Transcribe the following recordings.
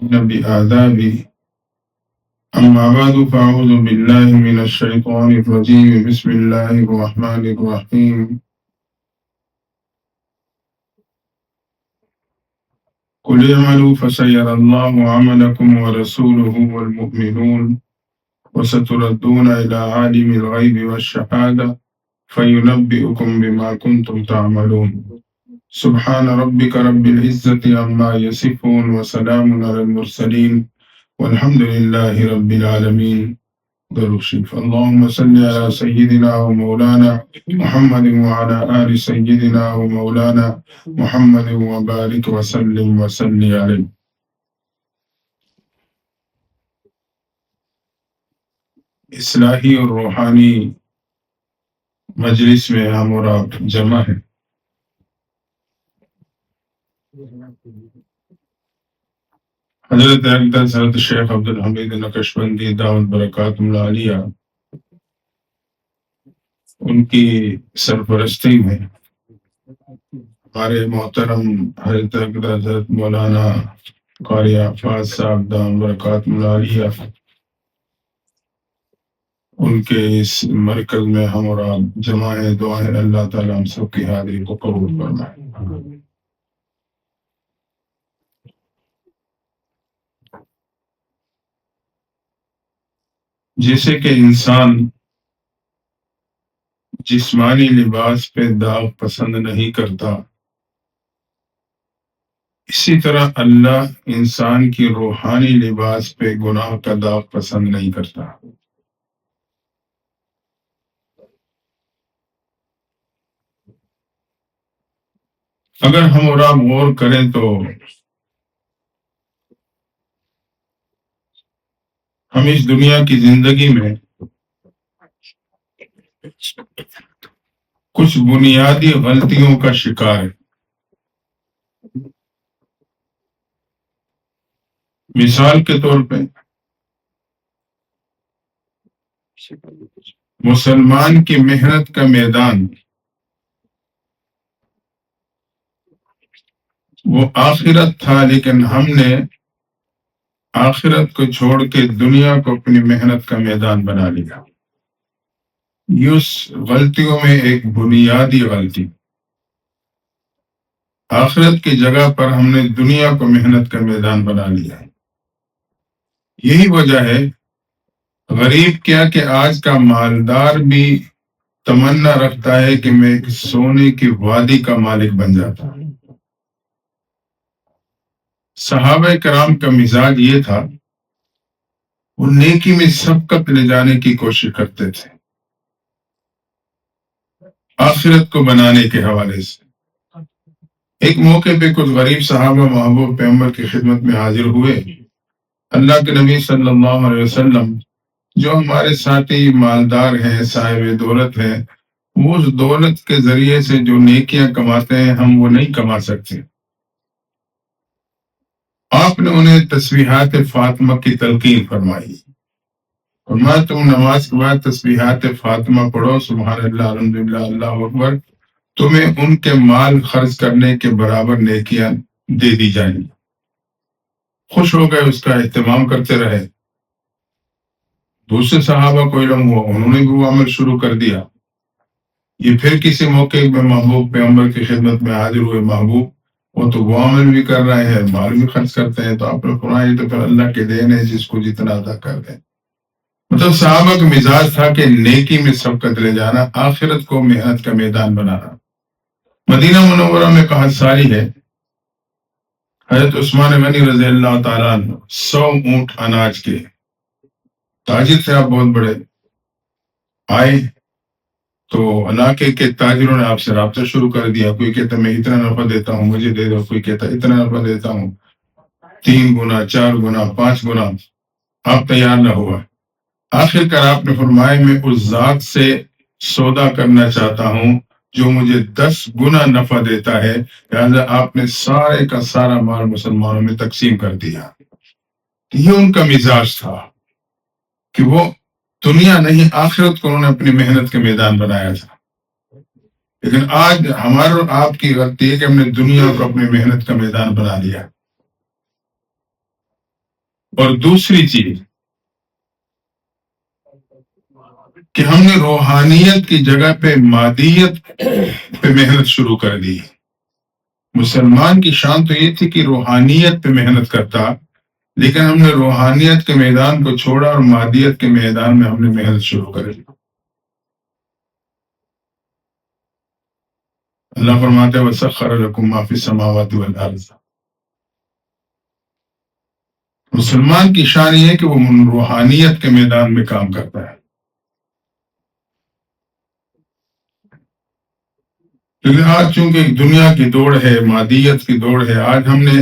بآداب. أما بعد فأعوذ بالله من الشيطان الرجيم. بسم الله الرحمن الرحيم. قل اعملوا فسيرى الله عملكم ورسوله والمؤمنون وستردون إلى عالم الغيب والشهادة فينبئكم بما كنتم تعملون. سبحان ربك رب العزة عما يصفون وسلام على المرسلين والحمد لله رب العالمين. درود شریف. اللهم صل على سيدنا ومولانا محمد وعلى آل سيدنا ومولانا محمد وبارك وسلم وصل عليه. اصلاحی اور روحانی مجلس میں ہم اور آپ جمع ہیں. حضرت اقدس حضرت شیخ عبدالحمید نقشبندی دعوت برکاتہ اللہ علیہ ان کی سرپرستی میں ہمارے محترم حضرت اقدس حضرت مولانا قاری عفاظ صاحب دعوت برکاتہ اللہ علیہ ان کے اس مرکز میں ہم اور آپ جمع ہیں. دعا ہے اللہ تعالیٰ ہم سب کی حاضری کو قبول فرمائے. جیسے کہ انسان جسمانی لباس پہ داغ پسند نہیں کرتا، اسی طرح اللہ انسان کی روحانی لباس پہ گناہ کا داغ پسند نہیں کرتا. اگر ہم اور آپ غور کریں تو ہم اس دنیا کی زندگی میں کچھ بنیادی غلطیوں کا شکار ہے. مثال کے طور پہ مسلمان کی محنت کا میدان وہ آخرت تھا، لیکن ہم نے آخرت کو چھوڑ کے دنیا کو اپنی محنت کا میدان بنا لیا. یہ اس غلطیوں میں ایک بنیادی غلطی، آخرت کی جگہ پر ہم نے دنیا کو محنت کا میدان بنا لیا. یہی وجہ ہے، غریب کیا کہ آج کا مالدار بھی تمنا رکھتا ہے کہ میں ایک سونے کی وادی کا مالک بن جاتا. صحابہ کرام کا مزاج یہ تھا، وہ نیکی میں سبقت لے جانے کی کوشش کرتے تھے آخرت کو بنانے کے حوالے سے. ایک موقع پہ کچھ غریب صحابہ محبوب پیغمبر کی خدمت میں حاضر ہوئے. اللہ کے نبی صلی اللہ علیہ وسلم جو ہمارے ساتھی مالدار ہیں، صاحب دولت ہیں، وہ اس دولت کے ذریعے سے جو نیکیاں کماتے ہیں ہم وہ نہیں کما سکتے. آپ نے انہیں تسبیحات فاطمہ کی تلقین فرمائی. فرمایا تم نماز کے بعد تسبیحات فاطمہ پڑھو، سبحان اللہ الحمدللہ اللہ اکبر، تمہیں ان کے مال خرچ کرنے کے برابر نیکیاں دے دی جائیں گی. خوش ہو گئے، اس کا اہتمام کرتے رہے. دوسرے صحابہ کو علم ہوا، انہوں نے بھی وہ عمل شروع کر دیا. یہ پھر کسی موقع میں محبوب پیغمبر کی خدمت میں حاضر ہوئے. محبوب وہ تو وہ عمل بھی کر رہے ہیں، مال بھی خرچ کرتے ہیں. تو آپ نے فرمایا یہ تو پھر اللہ کے دین ہے، جس کو جتنا ادا کر دیں. مطلب صحابہ کا مزاج تھا کہ نیکی میں سبقت لے جانا، آخرت کو محنت کا میدان بنانا. مدینہ منورہ میں کہا ساری ہے، حضرت عثمان غنی رضی اللہ تعالیٰ عنہ 100 اونٹ اناج کے تاجر تھے. آپ بہت بڑے آئے تو علاقے کے تاجروں نے آپ سے رابطہ شروع کر دیا. کوئی کہتا میں اتنا نفع دیتا ہوں، مجھے دے دو. کوئی کہتا اتنا نفع دیتا ہوں، 3 گنا 4 گنا 5 گنا. آپ تیار نہ ہوا. آخر کار آپ نے فرمایا میں اس ذات سے سودا کرنا چاہتا ہوں جو مجھے 10 گنا نفع دیتا ہے. لہٰذا آپ نے سارے کا سارا مال مسلمانوں میں تقسیم کر دیا. یہ ان کا مزاج تھا کہ وہ دنیا نہیں آخرت کو انہوں نے اپنی محنت کے میدان بنایا تھا. لیکن آج ہمارے اور آپ کی غلطی ہے کہ ہم نے دنیا کو اپنی محنت کا میدان بنا لیا. اور دوسری چیز کہ ہم نے روحانیت کی جگہ پہ مادیت پہ محنت شروع کر دی. مسلمان کی شان تو یہ تھی کہ روحانیت پہ محنت کرتا، لیکن ہم نے روحانیت کے میدان کو چھوڑا اور مادیت کے میدان میں ہم نے محنت شروع کر دی. اللہ فرماتے ہیں وَسَخَّرَ لَكُم مَّا فِي السَّمَاوَاتِ وَالْأَرْضِ. مسلمان کی شان یہ ہے کہ وہ روحانیت کے میدان میں کام کرتا ہے. لیکن آج چونکہ دنیا کی دوڑ ہے، مادیت کی دوڑ ہے، آج ہم نے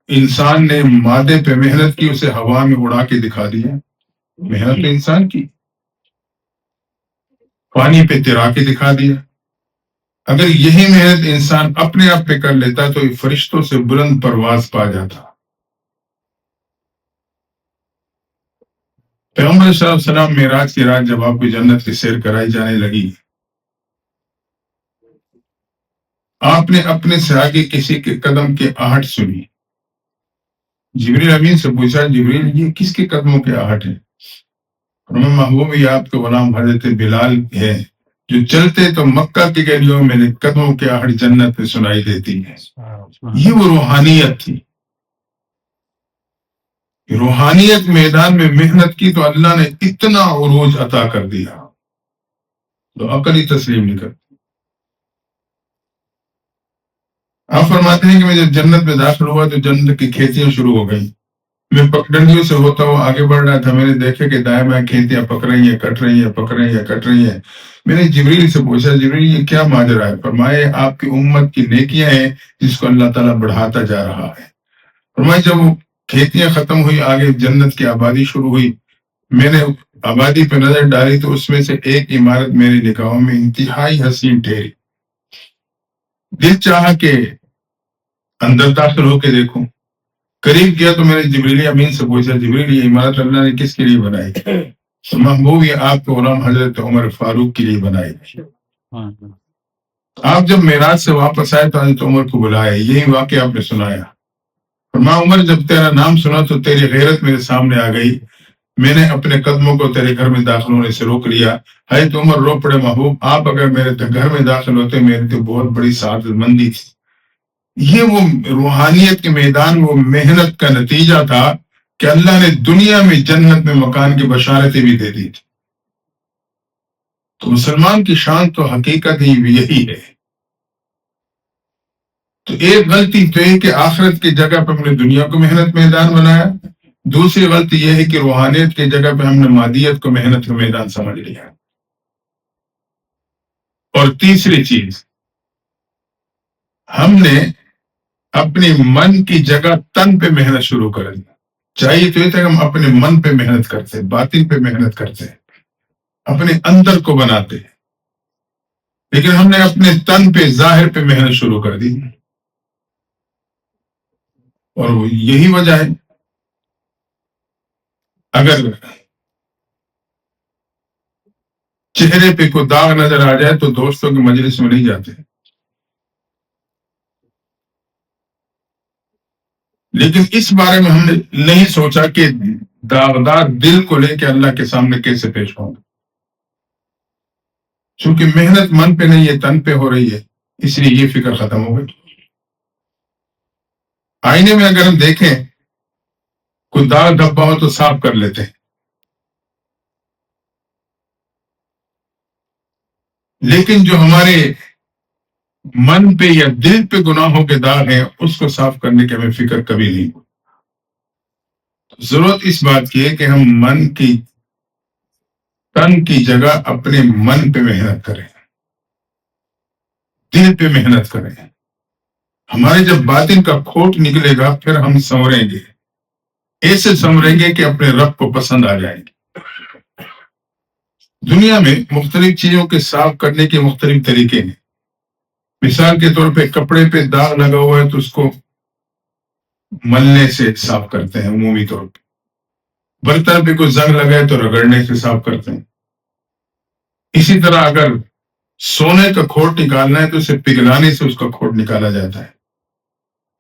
انسان نے مادے پہ محنت کی، اسے ہوا میں اڑا کے دکھا دیا. محنت تو انسان کی، پانی پہ تیرا کے دکھا دیا. اگر یہی محنت انسان اپنے آپ پہ کر لیتا تو یہ فرشتوں سے بلند پرواز پا جاتا. پیغمبر صلی اللہ علیہ وسلم معراج کی رات جب آپ کو جنت کی سیر کرائی جانے لگی، آپ نے اپنے سے آگے کسی کے قدم کی آہٹ سنی. جبریل امین سے پوچھا جبریل یہ کس کے قدموں کی آہٹ ہے؟ فرمایا محبوب یہ آپ کے غلام حضرت بلال ہے جو چلتے تو مکہ کی گلیوں میں قدموں کی آہٹ جنت میں سنائی دیتی ہے. یہ وہ روحانیت تھی. روحانیت میدان میں محنت کی تو اللہ نے اتنا عروج عطا کر دیا تو عقل ہی تسلیم نہیں کرتی. آپ فرماتے ہیں کہ میں جب جنت میں داخل ہوا تو جنت کی کھیتیاں شروع ہو گئی. میں پگڈنڈیوں سے ہوتا ہوا آگے بڑھ رہا تھا. میں نے دیکھا کہ دائیں بائیں کھیتیاں پک رہی ہیں، کٹ رہی ہیں، پک رہی ہیں، کٹ رہی ہیں. میں نے جبریل سے پوچھا جبریل یہ کیا ماجرا ہے؟ فرمایا آپ کی امت کی نیکیاں ہیں جس کو اللہ تعالیٰ بڑھاتا جا رہا ہے. فرمایا جب وہ کھیتیاں ختم ہوئی، آگے جنت کی آبادی شروع ہوئی. میں نے آبادی پہ نظر ڈالی تو اس میں سے ایک عمارت میری نگاہوں میں انتہائی حسین ٹھہری. دل چاہا کہ اندر داخل ہو کے دیکھوں. قریب گیا تو میں نے جبریل امین سے پوچھا جبریل یہ عمارت اللہ نے کس کے لیے بنائی؟ تو محبوب یہ آپ کے غلام حضرت عمر فاروق کے لیے بنائی. آپ جب معراج سے واپس آئے تو حضرت عمر کو بلایا، یہی واقعہ آپ نے سنایا. فرمایا عمر جب تیرا نام سنا تو تیری غیرت میرے سامنے آ گئی. میں نے اپنے قدموں کو تیرے گھر میں داخل ہونے سے روک لیا. حضرت عمر رو پڑے محبوب آپ اگر میرے گھر میں داخل ہوتے میری تو بہت بڑی سعادت مندی تھی. یہ وہ روحانیت کے میدان وہ محنت کا نتیجہ تھا کہ اللہ نے دنیا میں جنت میں مکان کی بشارتیں بھی دے دی تھی. تو مسلمان کی شان تو حقیقت ہی یہی ہے. تو ایک غلطی تو ہے کہ آخرت کی جگہ پہ ہم نے دنیا کو محنت میدان بنایا. دوسری غلطی یہ ہے کہ روحانیت کی جگہ پہ ہم نے مادیت کو محنت کا میدان سمجھ لیا. اور تیسری چیز ہم نے اپنی من کی جگہ تن پہ محنت شروع کر دی. چاہیے تو یہ تھا کہ ہم اپنے من پہ محنت کرتے، باطن پہ محنت کرتے، اپنے اندر کو بناتے. لیکن ہم نے اپنے تن پہ ظاہر پہ محنت شروع کر دی. اور یہی وجہ ہے اگر چہرے پہ کوئی داغ نظر آ جائے تو دوستوں کی مجلس میں نہیں جاتے. لیکن اس بارے میں ہم نے نہیں سوچا کہ داغدار دل کو لے کے اللہ کے سامنے کیسے پیش ہوں. چونکہ محنت من پہ نہیں ہے تن پہ ہو رہی ہے اس لیے یہ فکر ختم ہو گئی. آئینے میں اگر ہم دیکھیں کوئی داغ دھبا ہو تو صاف کر لیتے ہیں، لیکن جو ہمارے من پہ یا دل پہ گناہوں کے داغ ہیں اس کو صاف کرنے کی ہمیں فکر کبھی نہیں. ضرورت اس بات کی ہے کہ ہم من کی تن کی جگہ اپنے من پہ محنت کریں، دل پہ محنت کریں. ہمارے جب باطن کا کھوٹ نکلے گا پھر ہم سنوریں گے، ایسے سنوریں گے کہ اپنے رب کو پسند آ جائیں گے. دنیا میں مختلف چیزوں کے صاف کرنے کے مختلف طریقے ہیں. مثال کے طور پہ کپڑے پہ داغ لگا ہوا ہے تو اس کو ملنے سے صاف کرتے ہیں عمومی طور پہ. برتن پہ کوئی زنگ لگا ہے تو رگڑنے سے صاف کرتے ہیں. اسی طرح اگر سونے کا کھوٹ نکالنا ہے تو اسے پگھلانے سے اس کا کھوٹ نکالا جاتا ہے.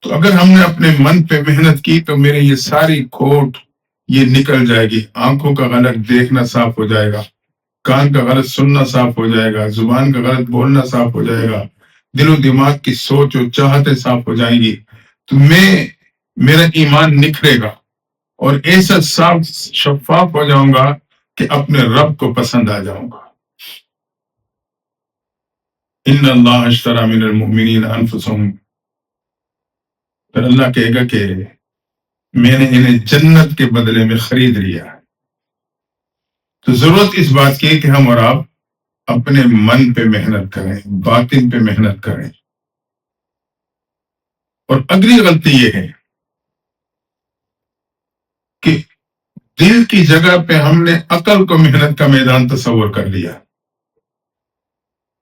تو اگر ہم نے اپنے من پہ محنت کی تو میرے یہ ساری کھوٹ یہ نکل جائے گی. آنکھوں کا غلط دیکھنا صاف ہو جائے گا، کان کا غلط سننا صاف ہو جائے گا، زبان کا غلط بولنا صاف ہو جائے گا، دل و دماغ کی سوچ و چاہتیں صاف ہو جائیں گی. تو میرا ایمان نکھرے گا اور ایسا صاف شفاف ہو جاؤں گا کہ اپنے رب کو پسند آ جاؤں گا. ان اللہ اشتری من المؤمنین انفسهم، پھر اللہ کہے گا کہ میں نے انہیں جنت کے بدلے میں خرید لیا. تو ضرورت اس بات کی ہے کہ ہم اور آپ اپنے من پہ محنت کریں، باطن پہ محنت کریں. اور اگلی غلطی یہ ہے کہ دل کی جگہ پہ ہم نے عقل کو محنت کا میدان تصور کر لیا.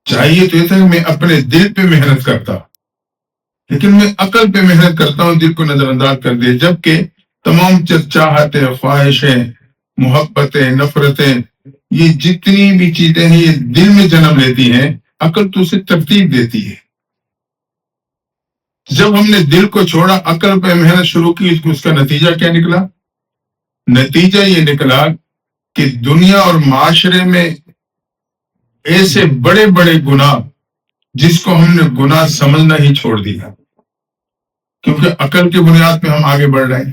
چاہیے تو یہ تھا کہ میں اپنے دل پہ محنت کرتا، لیکن میں عقل پہ محنت کرتا ہوں، دل کو نظر انداز کر دیا. جبکہ تمام چاہتیں، خواہشیں، محبتیں، نفرتیں، یہ جتنی بھی چیزیں ہیں یہ دل میں جنم لیتی ہیں، عقل تو اسے ترتیب دیتی ہے. جب ہم نے دل کو چھوڑا، عقل پہ محنت شروع کی، اس کا نتیجہ کیا نکلا؟ نتیجہ یہ نکلا کہ دنیا اور معاشرے میں ایسے بڑے بڑے گناہ جس کو ہم نے گناہ سمجھنا ہی چھوڑ دیا، کیونکہ عقل کی بنیاد پہ ہم آگے بڑھ رہے ہیں.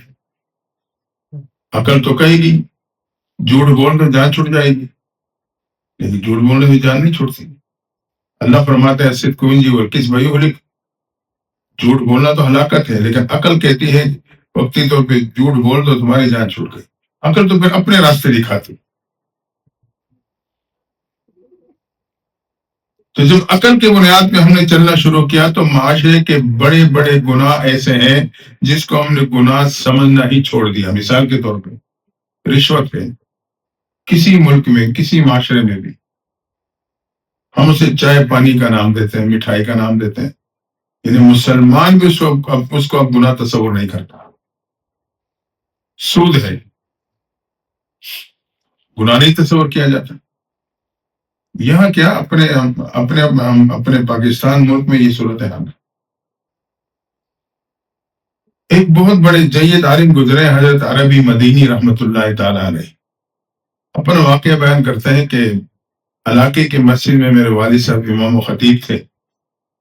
عقل تو کہے گی جھوٹ بول کر جان چھوٹ جائے گی، لیکن جھوٹ بولنے سے جان نہیں چھوٹتی. اللہ فرماتا ہے صدق کس بھائی ہو، جھوٹ بولنا تو ہلاکت ہے، لیکن عقل کہتی ہے وقتی طور پہ جھوٹ بول دو تمہاری جان چھوٹ گئی. عقل تو پھر اپنے راستے دکھاتی. تو جب عقل کے بنیاد پہ ہم نے چلنا شروع کیا تو معاشرے کے بڑے بڑے گناہ ایسے ہیں جس کو ہم نے گناہ سمجھنا ہی چھوڑ دیا. مثال کے طور پہ رشوت ہے. کسی ملک میں، کسی معاشرے میں بھی ہم اسے چائے پانی کا نام دیتے ہیں، مٹھائی کا نام دیتے ہیں، یعنی مسلمان بھی اس کو اب گناہ تصور نہیں کرتا. سود ہے، گناہ نہیں تصور کیا جاتا. یہاں کیا اپنے پاکستان ملک میں یہ صورت حال ہے. ایک بہت بڑے جید عالم گزرے حضرت عربی مدینی رحمت اللہ تعالی علیہ، اپنا واقعہ بیان کرتے ہیں کہ علاقے کے مسجد میں میرے والد صاحب امام و خطیب تھے.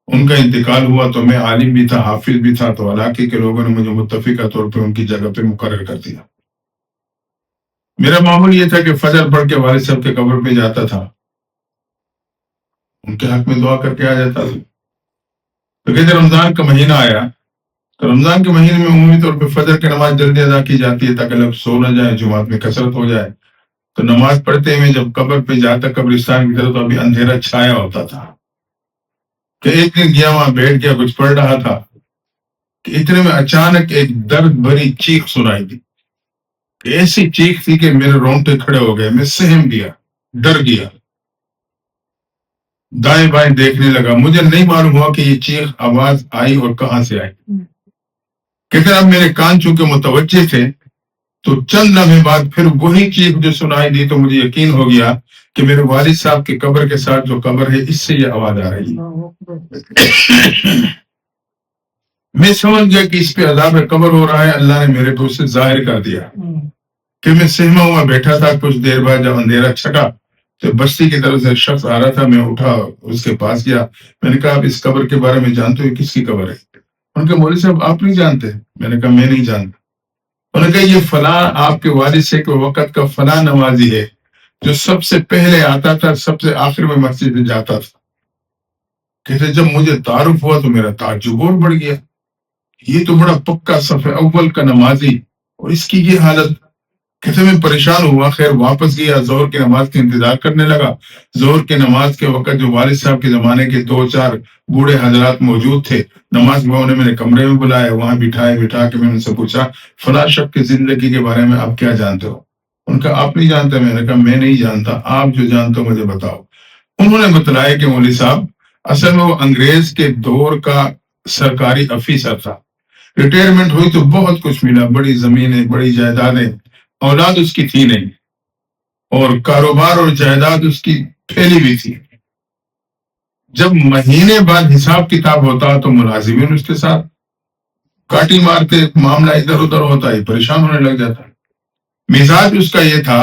ان کا انتقال ہوا تو میں عالم بھی تھا، حافظ بھی تھا، تو علاقے کے لوگوں نے مجھے متفقہ طور پہ ان کی جگہ پہ مقرر کر دیا. میرا معمول یہ تھا کہ فجر پڑھ کے والد صاحب کے قبر پہ جاتا تھا، ان کے حق میں دعا کر کے آ جاتا تھا. تو کہتے رمضان کا مہینہ آیا، تو رمضان کے مہینے میں عمومی طور پہ فجر کی نماز جلدی ادا کی جاتی ہے تاکہ لوگ سو نہ جائیں، جماعت میں کثرت ہو جائے. تو نماز پڑھتے ہوئے جب قبر پہ جاتا قبرستان کی طرف، تو ابھی اندھیرا چھایا ہوتا تھا. کہ ایک دن گیا وہاں بیٹھ گیا، کچھ پڑھ رہا تھا کہ اتنے میں اچانک ایک درد بھری چیخ سنائی دی. ایسی چیخ تھی کہ میرے رونگٹے کھڑے ہو گئے، میں سہم گیا، ڈر گیا، دائیں بائیں دیکھنے لگا. مجھے نہیں معلوم ہوا کہ یہ چیخ آواز آئی اور کہاں سے آئی. کہتے اب میرے کان چونکہ متوجہ تھے تو چند لمحے بعد پھر وہی چیخ جو سنائی دی، تو مجھے یقین ہو گیا کہ میرے والد صاحب کی قبر کے ساتھ جو قبر ہے اس سے یہ آواز آ رہی ہے. میں سمجھ گیا کہ اس پہ عذاب قبر ہو رہا ہے. اللہ نے میرے کو اسے ظاہر کر دیا کہ میں سہما ہوا بیٹھا تھا. کچھ دیر بعد جب اندھیرا چھٹا تو بستی کی طرف سے ایک شخص آ رہا تھا. میں اٹھا، اس کے پاس گیا. میں نے کہا آپ اس قبر کے بارے میں جانتے ہو؟ کس کی قبر ہے؟ ان کا مولوی صاحب آپ نہیں جانتے؟ میں نے کہا میں نہیں جانتا. انہوں نے کہا یہ فلاں آپ کے والد سے کے وقت کا فلاں نمازی ہے جو سب سے پہلے آتا تھا، سب سے آخر میں مسجد میں جاتا تھا. کہتے جب مجھے تعارف ہوا تو میرا تعجب اور بڑھ گیا، یہ تو بڑا پکا صف اول کا نمازی اور اس کی یہ حالت. کہتے میں پریشان ہوا. خیر واپس گیا، ظہر کی نماز کا انتظار کرنے لگا. ظہر کی نماز کے وقت جو والد صاحب کے زمانے کے 2-4 بوڑھے حضرات موجود تھے، نماز میں انہیں میرے کمرے میں بلایا، وہاں بٹھا کے میں ان سے پوچھا فلاں شخص کی زندگی کے بارے میں آپ کیا جانتے ہو؟ ان کا آپ نہیں جانتے؟ میں نے کہا میں نہیں جانتا، آپ جو جانتے ہو مجھے بتاؤ. انہوں نے بتلایا کہ مولوی صاحب اصل میں وہ انگریز کے دور کا سرکاری افیسر تھا. ریٹائرمنٹ ہوئی تو بہت کچھ ملا، بڑی زمینیں، بڑی جائیدادیں. اولاد اس کی تھی نہیں اور کاروبار اور جائیداد اس کی پھیلی بھی تھی. جب مہینے بعد حساب کتاب ہوتا تو ملازمین اس کے ساتھ کاٹی مارتے، معاملہ ادھر ادھر ہوتا ہے، پریشان ہونے لگ جاتا. مزاج اس کا یہ تھا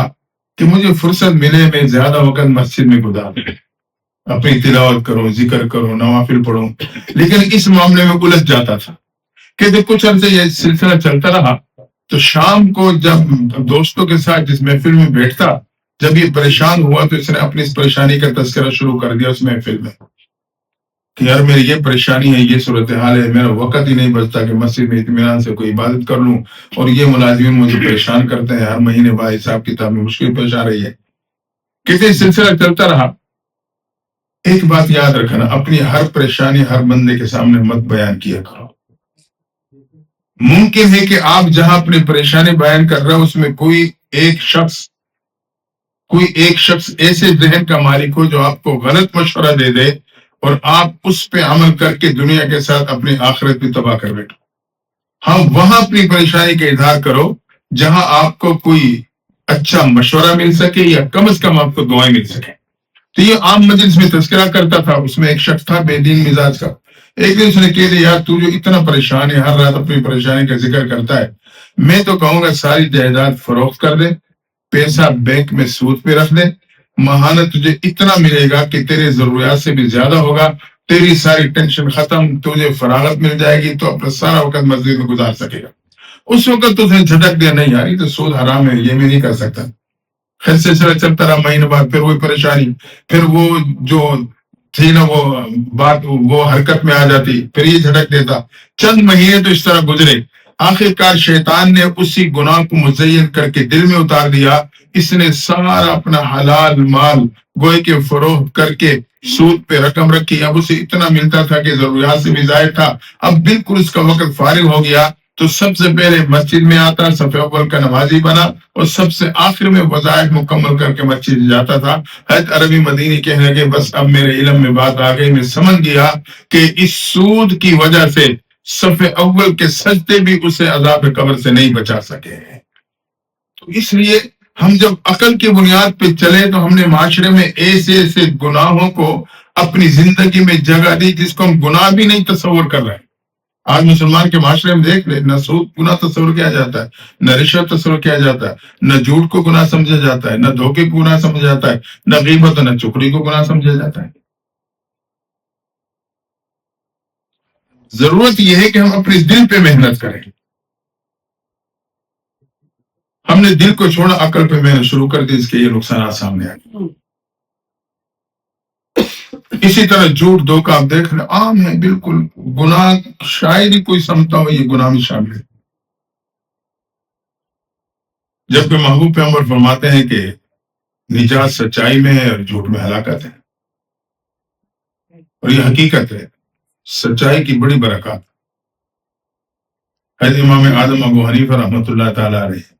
کہ مجھے فرصت ملے میں زیادہ وقت مسجد میں گزاروں، اپنی تلاوت کروں، ذکر کروں، نوافل پڑھوں، لیکن اس معاملے میں الجھ جاتا تھا کہ جب کچھ عرصے یہ سلسلہ چلتا رہا تو شام کو جب دوستوں کے ساتھ جس محفل میں بیٹھتا، جب یہ پریشان ہوا تو اس نے اپنی اس پریشانی کا تذکرہ شروع کر دیا اس محفل میں کہ یار میری یہ پریشانی ہے، یہ صورتحال ہے، میرا وقت ہی نہیں بچتا کہ مسجد میں اطمینان سے کوئی عبادت کر لوں، اور یہ ملازمین مجھے پریشان کرتے ہیں، ہر مہینے با حساب کتاب میں مشکل پیش آ رہی ہے۔ کسی سلسلہ چلتا رہا۔ ایک بات یاد رکھنا، اپنی ہر پریشانی ہر بندے کے سامنے مت بیان کیا کرو۔ ممکن ہے کہ آپ جہاں اپنی پریشانی بیان کر رہے ہو اس میں کوئی ایک شخص ایسے ذہن کا مالک ہو جو آپ کو غلط مشورہ دے دے اور آپ اس پہ عمل کر کے دنیا کے ساتھ اپنی آخرت بھی تباہ کر بیٹھو۔ ہاں وہاں اپنی پریشانی کا اظہار کرو جہاں آپ کو کوئی اچھا مشورہ مل سکے یا کم از کم آپ کو دعائیں مل سکے۔ تو یہ عام مجلس میں تذکرہ کرتا تھا، اس میں ایک شخص تھا بے دین مزاج کا۔ ایک دن اس نے کہہ دیا، یار تو جو اتنا پریشان ہے، ہر رات اپنی پریشانی کا ذکر کرتا ہے، میں تو کہوں گا ساری جائیداد فروخت کر دے، پیسہ بینک میں سود پہ رکھ دے، ماہانہ تجھے اتنا ملے گا کہ تیرے ضروریات سے بھی زیادہ ہوگا، تیری ساری ٹینشن ختم، تجھے فراغت مل جائے گی، تو اپنا سارا وقت مسجد میں گزار سکے گا۔ اس وقت تو اس نے جھٹک دیا، نہیں یار یہ تو سود حرام ہے، یہ میں نہیں کر سکتا۔ پھر سلسلہ چلتا رہا، مہینے بعد پھر وہی پریشانی، پھر وہ جو تھی نا وہ بات وہ حرکت میں آ جاتی، پھر یہ جھٹک دیتا۔ چند مہینے تو اس طرح گزرے، آخر کار شیطان نے اسی گناہ کو مزین کر کے دل میں اتار دیا۔ اس نے سارا اپنا حلال مال گوئے کے فروخت کر کے سود پہ رقم رکھی، اب اسے اتنا ملتا تھا کہ ضروریات سے بھی زائد تھا۔ اب بالکل اس کا وقت فارغ ہو گیا تو سب سے پہلے مسجد میں آتا، صف اول کا نمازی بنا، اور سب سے آخر میں وظائف مکمل کر کے مسجد جاتا تھا۔ حضرت عربی مدینی کہنے لگے، بس اب میرے علم میں بات آ گئی، میں سمجھ گیا کہ اس سود کی وجہ سے صف اول کے سجدے بھی اسے عذاب قبر سے نہیں بچا سکے۔ تو اس لیے ہم جب عقل کی بنیاد پہ چلے تو ہم نے معاشرے میں ایسے ایسے گناہوں کو اپنی زندگی میں جگہ دی جس کو ہم گناہ بھی نہیں تصور کر رہے ہیں۔ آج مسلمان کے معاشرے میں دیکھ لیں، نہ سود گناہ تصور کیا جاتا ہے، نہ رشوت تصور کیا جاتا ہے، نہ جھوٹ کو گناہ سمجھا جاتا ہے، نہ دھوکے کو گناہ سمجھا جاتا ہے، نہ غیبت نہ چغلی کو گناہ سمجھا جاتا ہے۔ ضرورت یہ ہے کہ ہم اپنے دل پہ محنت کریں۔ ہم نے دل کو چھوڑا، عقل پہ محنت شروع کر دی، اس کے یہ نقصانات سامنے آئے۔ اسی طرح جھوٹ دھوکہ آپ دیکھ لیں، عام ہے بالکل، گناہ شاید ہی کوئی سمجھتا ہو یہ گناہ میں شامل ہے۔ جبکہ محبوب پیغمبر فرماتے ہیں کہ نجات سچائی میں ہے اور جھوٹ میں ہلاکت ہے، اور یہ حقیقت ہے، سچائی کی بڑی برکات۔ حضرت امام اعظم ابو حنیفہ رحمۃ اللہ تعالی علیہ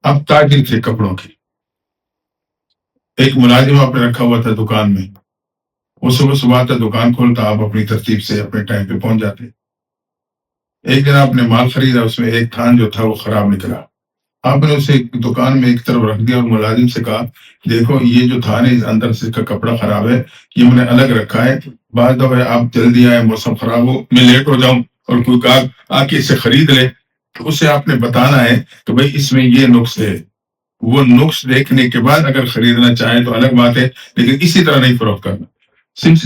اب تاجر تھے کپڑوں کی، ایک ملازم آپ نے رکھا ہوا تھا دکان میں، وہ صبح صبح آتا دکان کھولتا، آپ اپنی ترتیب سے اپنے ٹائم پہ پہنچ جاتے۔ ایک دن آپ نے مال خریدا، اس میں ایک تھان جو تھا وہ خراب نکلا، آپ نے اسے دکان میں ایک طرف رکھ دیا اور ملازم سے کہا، دیکھو یہ جو تھان ہے اس اندر سے اس کا کپڑا خراب ہے، یہ میں نے الگ رکھا ہے، بعض دفعہ آپ جلدی آئے، موسم خراب ہو، میں لیٹ ہو جاؤں اور کوئی کار آ کے اسے خرید لے، تو اسے آپ نے بتانا ہے کہ بھائی اس میں یہ نقص ہے۔ وہ نقص دیکھنے کے بعد اگر خریدنا چاہیں تو الگ بات ہے، لیکن اسی طرح نہیں فروخت کرنا۔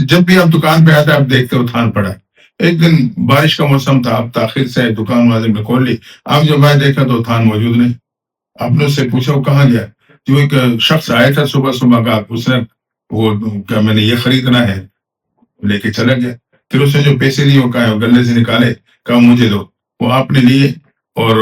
جب بھی آپ دکان پہ آتے آپ دیکھتے ہو تھان پڑا ہے۔ ایک دن بارش کا موسم تھا، آپ تاخیر سے دکان والے نے کھول لی، آپ جب آئے دیکھا تو تھان موجود نہیں۔ آپ نے اس سے پوچھا وہ کہاں گیا؟ جو ایک شخص آیا تھا صبح صبح کا، اس نے وہ کیا میں نے یہ خریدنا ہے، لے کے چلا گیا۔ پھر اس نے جو پیسے لیے وہ کہا گلے سے نکالے، کہا مجھے دو، وہ آپ نے لیے، اور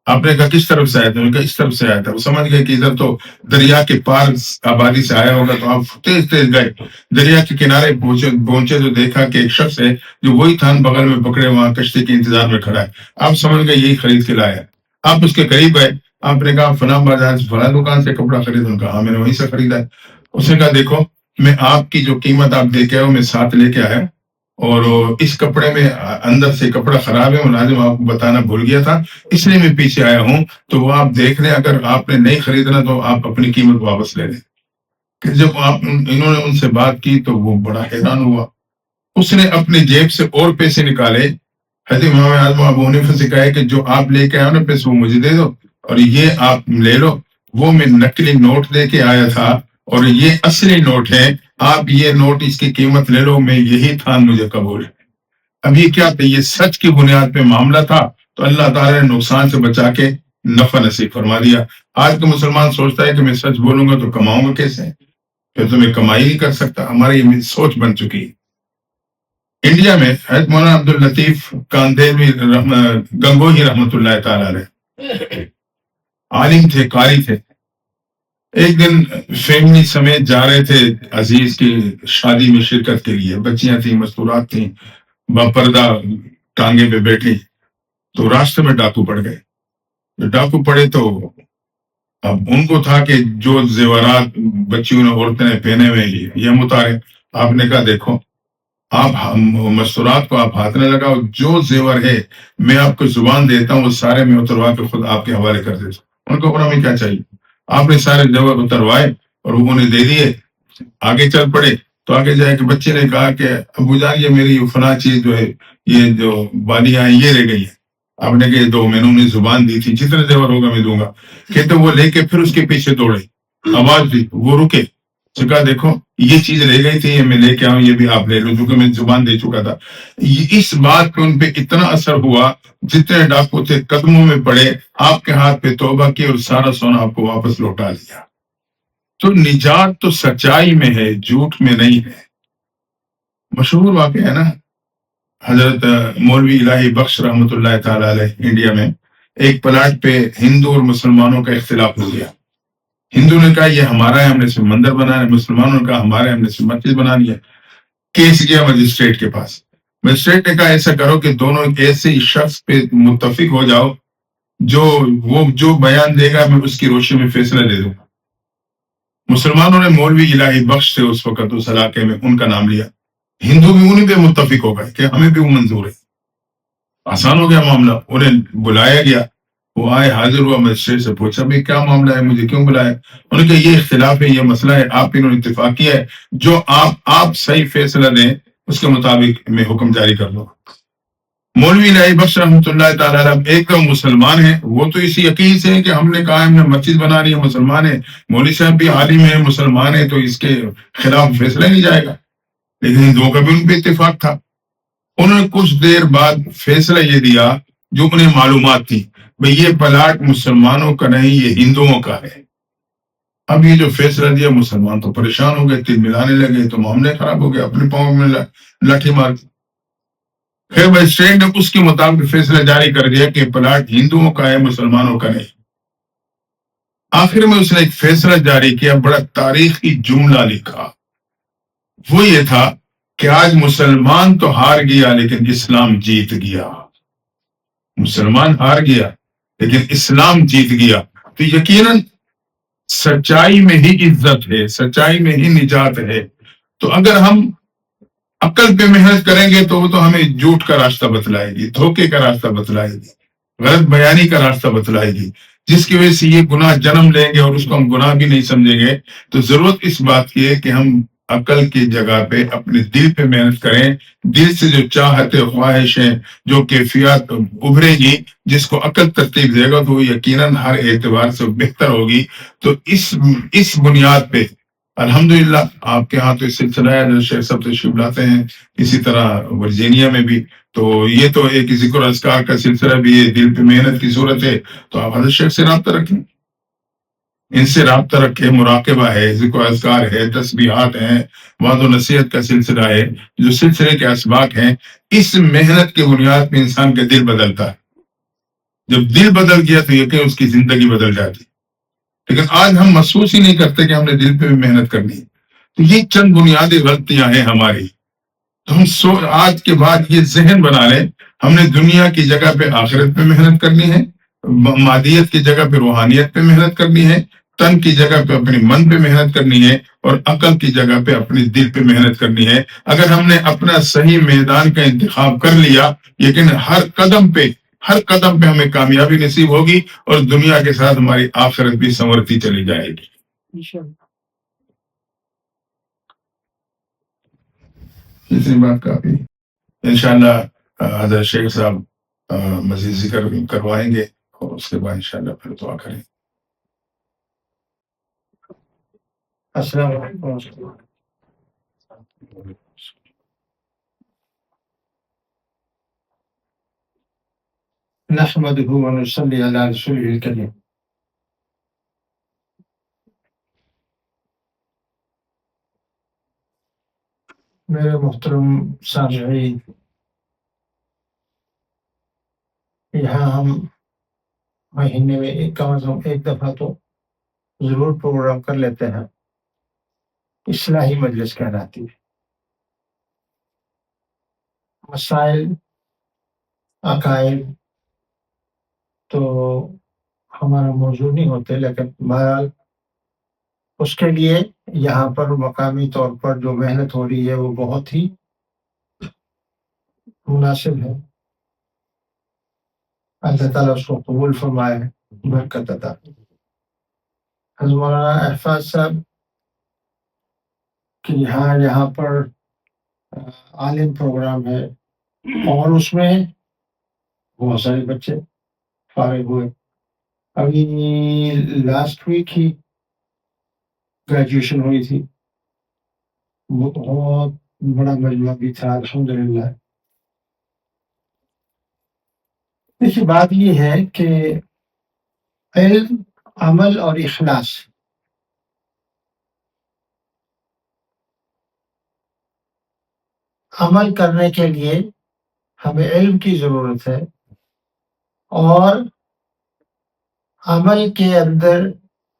آپ نے کہا کس طرف سے آیا تھا؟ کہا اس طرف سے آیا تھا۔ وہ سمجھ گئے کہ ادھر تو دریا کے پار آبادی سے آیا ہوگا، تو آپ تیز تیز گئے، دریا کے کنارے پہنچے تو دیکھا کہ ایک شخص ہے جو وہی تھان بغل میں پکڑے وہاں کشتی کے انتظار میں کھڑا ہے۔ آپ سمجھ گئے یہی خرید کے لایا۔ آپ اس کے قریب گئے، آپ نے کہا فلاں بازار سے فلاں دکان سے کپڑا خریدا؟ ان کا ہاں میں نے وہیں سے خریدا ہے۔ اس نے کہا دیکھو میں آپ کی جو قیمت آپ دے کے آئے ہو میں ساتھ لے کے آیا، اور اس کپڑے میں اندر سے کپڑا خراب ہے، ملازم آپ کو بتانا بھول گیا تھا، اس لیے میں پیچھے آیا ہوں، تو وہ آپ دیکھ لیں، اگر آپ نے نہیں خریدنا تو آپ اپنی قیمت واپس لے لیں۔ کہ جب انہوں نے ان سے بات کی تو وہ بڑا حیران ہوا، اس نے اپنے جیب سے اور پیسے نکالے حضرت امام اعظم ابو حنیفہ سے کہا ہے کہ جو آپ لے کے آئے نا پیسے وہ مجھے دے دو، اور یہ آپ لے لو، وہ میں نقلی نوٹ دے کے آیا تھا اور یہ اصلی نوٹ ہے، آپ یہ نوٹ اس کی قیمت لے لو، میں یہی تھا، مجھے قبول ہے۔ اب یہ کیا تھا؟ یہ سچ کی بنیاد پہ معاملہ تھا، تو اللہ تعالیٰ نے نقصان سے بچا کے نفع نصیب فرما دیا۔ آج کا مسلمان سوچتا ہے کہ میں سچ بولوں گا تو کماؤں گا کیسے، پھر تو میں کمائی نہیں کر سکتا۔ ہماری یہ سوچ بن چکی ہے۔ انڈیا میں حضرت مولانا عبد اللطیف کاندیلوی گنگوہی رحمۃ اللہ تعالی علیہ عالم تھے، قاری تھے۔ ایک دن فیملی سمیت جا رہے تھے عزیز کی شادی میں شرکت کے لیے، بچیاں تھیں، مستورات تھیں، باپردہ ٹانگے پہ بیٹھی، تو راستے میں ڈاکو پڑ گئے۔ ڈاکو پڑے تو اب ان کو تھا کہ جو زیورات بچیوں نے، عورتیں نے پہنے ہوئے یہ متارے۔ آپ نے کہا دیکھو، آپ مستورات کو آپ ہاتھ نہ لگاؤ، جو زیور ہے میں آپ کو زبان دیتا ہوں وہ سارے میں اتروا کے خود آپ کے حوالے کر دیتا ہوں۔ ان کو پڑا ہمیں کیا چاہیے؟ آپ نے سارے زیور اتروائے اور وہ انہیں دے دیے، آگے چل پڑے۔ تو آگے جائے کہ بچے نے کہا کہ ابو جان یہ میری فلاں چیز جو ہے، یہ جو بالیاں ہیں یہ رہ گئی ہے۔ آپ نے کہا دو، میں نے انہیں زبان دی تھی، جتنے زیور ہوگا میں دوں گا۔ کہتے وہ لے کے پھر اس کے پیچھے دوڑے، آواز دی، وہ رکے، کہا دیکھو یہ چیز رہ گئی تھی، یہ میں لے کے آؤں، یہ بھی آپ لے لو، کیونکہ میں زبان دے چکا تھا۔ اس بات پہ ان پہ اتنا اثر ہوا، جتنے ڈاکو تھے قدموں میں پڑے، آپ کے ہاتھ پہ توبہ کی اور سارا سونا آپ کو واپس لوٹا لیا۔ تو نجات تو سچائی میں ہے، جھوٹ میں نہیں ہے۔ مشہور واقعہ ہے نا، حضرت مولوی الہی بخش رحمۃ اللہ تعالی علیہ انڈیا میں ایک پلاٹ پہ ہندو اور مسلمانوں کا اختلاف ہو گیا۔ ہندو نے کہا یہ ہمارا ہے، ہم نے صرف مندر بنانا ہے، مسلمانوں نے کہا ہمارے، ہم نے صرف مسجد بنانی ہے۔ کیس گیا مجسٹریٹ کے پاس، مجسٹریٹ نے کہا ایسا کرو کہ دونوں ایسے ہی شخص پہ متفق ہو جاؤ، جو بیان دے گا میں اس کی روشنی میں فیصلہ دے دوں گا۔ مسلمانوں نے مولوی الہی بخش سے اس وقت اس علاقے میں ان کا نام لیا، ہندو بھی انہیں پہ متفق ہو گئے کہ ہمیں بھی وہ منظور ہے۔ آسان ہو گیا معاملہ، انہیں بلایا گیا، وہ آئے، حاضر ہوا، مجسٹریٹ سے پوچھا بھائی کیا معاملہ ہے، مجھے کیوں بلایا؟ انہوں نے کہا یہ اختلاف ہے، یہ مسئلہ ہے، آپ انہوں نے اتفاق کیا ہے، جو آپ صحیح فیصلہ دیں اس کے مطابق میں حکم جاری کر دوں۔ مولوی الہی بخش رحمۃ اللہ تعالیٰ علیہ ایک دم مسلمان ہیں، وہ تو اسی یقین سے ہیں کہ ہم نے کہا ہم نے مسجد بنا رہی ہے، مسلمان ہے، مولوی صاحب بھی عالم ہے، مسلمان ہے، تو اس کے خلاف فیصلہ نہیں جائے گا۔ لیکن ہندوؤں کا بھی ان پہ اتفاق تھا۔ انہوں نے کچھ دیر بعد فیصلہ یہ دیا جو انہیں معلومات تھی، بھئی یہ پلاٹ مسلمانوں کا نہیں، یہ ہندوؤں کا ہے۔ اب یہ جو فیصلہ دیا، مسلمان تو پریشان ہو گئے، تل ملانے لگے، تو معاملے خراب ہو گئے، اپنے پاؤں میں لاٹھی مار دی۔ پھر مجسٹریٹ نے اس کے مطابق فیصلہ جاری کر دیا کہ پلاٹ ہندوؤں کا ہے، مسلمانوں کا نہیں۔ آخر میں اس نے ایک فیصلہ جاری کیا، بڑا تاریخی جملہ لکھا، وہ یہ تھا کہ آج مسلمان تو ہار گیا لیکن اسلام جیت گیا۔ مسلمان ہار گیا لیکن اسلام جیت گیا۔ تو یقیناً سچائی میں ہی عزت ہے، سچائی میں ہی نجات ہے۔ تو اگر ہم عقل پہ محنت کریں گے تو وہ تو ہمیں جھوٹ کا راستہ بتلائے گی، دھوکے کا راستہ بتلائے گی، غلط بیانی کا راستہ بتلائے گی، جس کی وجہ سے یہ گناہ جنم لیں گے اور اس کو ہم گناہ بھی نہیں سمجھیں گے۔ تو ضرورت اس بات کی ہے کہ ہم عقل کی جگہ پہ اپنے دل پہ محنت کریں، دل سے جو چاہتے خواہشیں، جو کیفیات ابھرے گی، جس کو عقل ترتیب دے گا تو وہ یقیناً ہر اعتبار سے بہتر ہوگی۔ تو اس بنیاد پہ الحمدللہ آپ کے ہاں تو اس سلسلہ ہے، شیخ صاحب تشریف لاتے ہیں، اسی طرح ورجینیا میں بھی، تو یہ تو ایک ذکر اذکار کا سلسلہ بھی ہے، دل پہ محنت کی صورت ہے، تو آپ حضرت شیخ سے رابطہ رکھیں، ان سے رابطہ رکھیں، مراقبہ ہے، ذکر اذکار ہے، تسبیحات ہیں، وعظ و نصیحت کا سلسلہ ہے، جو سلسلے کے اسباق ہیں، اس محنت کی بنیاد پہ انسان کا دل بدلتا ہے۔ جب دل بدل گیا تو یقین اس کی زندگی بدل جاتی۔ لیکن آج ہم محسوس ہی نہیں کرتے کہ ہم نے دل پہ بھی محنت کرنی ہے۔ تو یہ چند بنیادی غلطیاں ہیں ہماری۔ تو ہم آج کے بعد یہ ذہن بنا لیں، ہم نے دنیا کی جگہ پہ آخرت پہ محنت کرنی ہے، مادیت کی جگہ پہ روحانیت پہ محنت کرنی ہے، تن کی جگہ پہ اپنے من پہ محنت کرنی ہے، اور عقل کی جگہ پہ اپنے دل پہ محنت کرنی ہے۔ اگر ہم نے اپنا صحیح میدان کا انتخاب کر لیا، لیکن ہر قدم پہ ہمیں کامیابی نصیب ہوگی، اور دنیا کے ساتھ ہماری آخرت بھی سنورتی چلی جائے گی۔ تیسری بات کافی انشاءاللہ حضرت شیخ صاحب مزید ذکر کروائیں گے اور اس کے بعد انشاءاللہ پھر دعا کریں. السلام علیکم ورحمۃ اللہ. نحمده ونصلي على رسوله الكريم. میرے محترم سامعین، یہاں ہم مہینے میں کم از کم ایک دفعہ تو ضرور پروگرام کر لیتے ہیں. اصلاحی مجلس کہلاتی ہے. مسائل عقائد تو ہمارا موضوع نہیں ہوتے، لیکن بہرحال اس کے لیے یہاں پر مقامی طور پر جو محنت ہو رہی ہے وہ بہت ہی مناسب ہے. اللہ تعالیٰ اس کو قبول فرمائے، برکت عطا. حضرت مولانا احفاظ صاحب کہ یہاں پر عالم پروگرام ہے اور اس میں بہت سارے بچے فارغ ہوئے. ابھی لاسٹ ویک ہی گریجویشن ہوئی تھی. بہت بڑا مجموعہ بھی تھا الحمدللہ. دیکھیے بات یہ ہے کہ علم، عمل اور اخلاص، عمل کرنے کے لیے ہمیں علم کی ضرورت ہے اور عمل کے اندر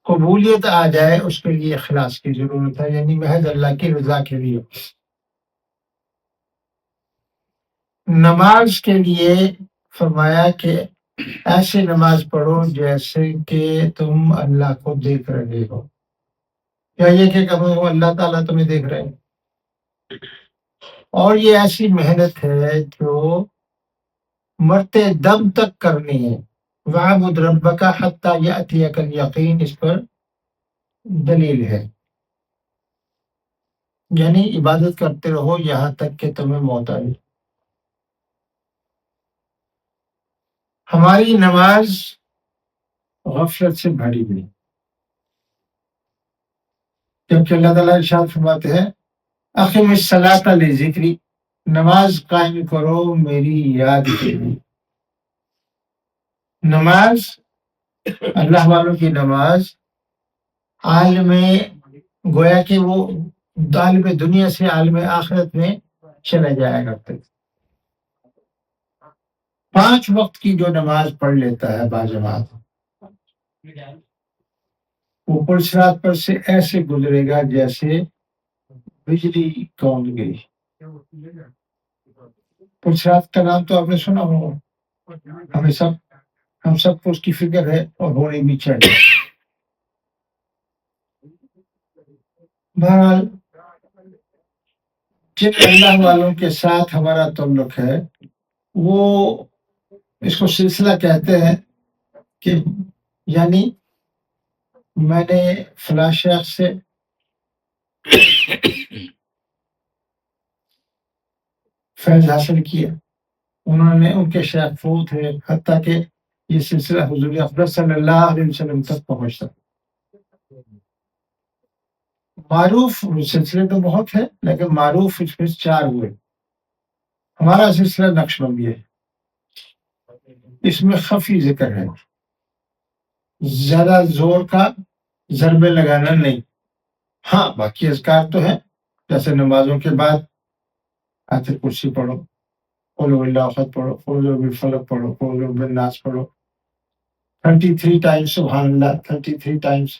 قبولیت آ جائے اس کے لیے اخلاص کی ضرورت ہے، یعنی محض اللہ کی رضا کے لیے. نماز کے لیے فرمایا کہ ایسے نماز پڑھو جیسے کہ تم اللہ کو دیکھ رہے ہو، یا یہ کہ اللہ تعالیٰ تمہیں دیکھ رہے ہیں. اور یہ ایسی محنت ہے جو مرتے دم تک کرنی ہے. وَاعْبُدْ رَبَّكَ حَتَّى يَأْتِيَكَ الْيَقِينُ، اس پر دلیل ہے. یعنی عبادت کرتے رہو یہاں تک کہ تمہیں موت آئے. ہماری نماز غفلت سے بھری ہوئی، جبکہ اللہ تعالیٰ ارشاد فرماتے ہیں اقم الصلاۃ لذکری، نماز قائم کرو میری یاد کے لیے. نماز، اللہ والوں کی نماز، عالم گویا کہ وہ عالم دنیا سے عالم آخرت میں چلے جایا کرتے تھے. 5 وقت کی جو نماز پڑھ لیتا ہے باجماعت، وہ پرصراط پر سے ایسے گزرے گا جیسے بجلی کون گئی. پرصراط کا نام تو آپ نے سنا ہوگا، ہم سب کو اس کی فکر ہے اور ہونی بھی چاہیے. بہرحال جن اللہ والوں کے ساتھ ہمارا تعلق ہے وہ اس کو سلسلہ کہتے ہیں کہ یعنی میں نے فلاں شیخ سے فیض حاصل کیا، انہوں نے ان کے شیخ فوت ہے، حتیٰ کہ یہ سلسلہ حضور اقدس صلی اللہ علیہ وسلم تک پہنچتا. معروف سلسلے تو بہت ہے لیکن معروف اس میں 4 ہوئے. ہمارا سلسلہ نقش بندی ہے، اس میں خفی ذکر ہے، زیادہ زور کا ضربے لگانا نہیں. ہاں باقی اذکار تو ہے، جیسے نمازوں کے بعد آیت کرسی پڑھو، قل هو اللہ احد پڑھو، قل اعوذ بالفلق پڑھو، قل اعوذ بالناس پڑھو، 33 ٹائمز سبحان اللہ، 33 ٹائمز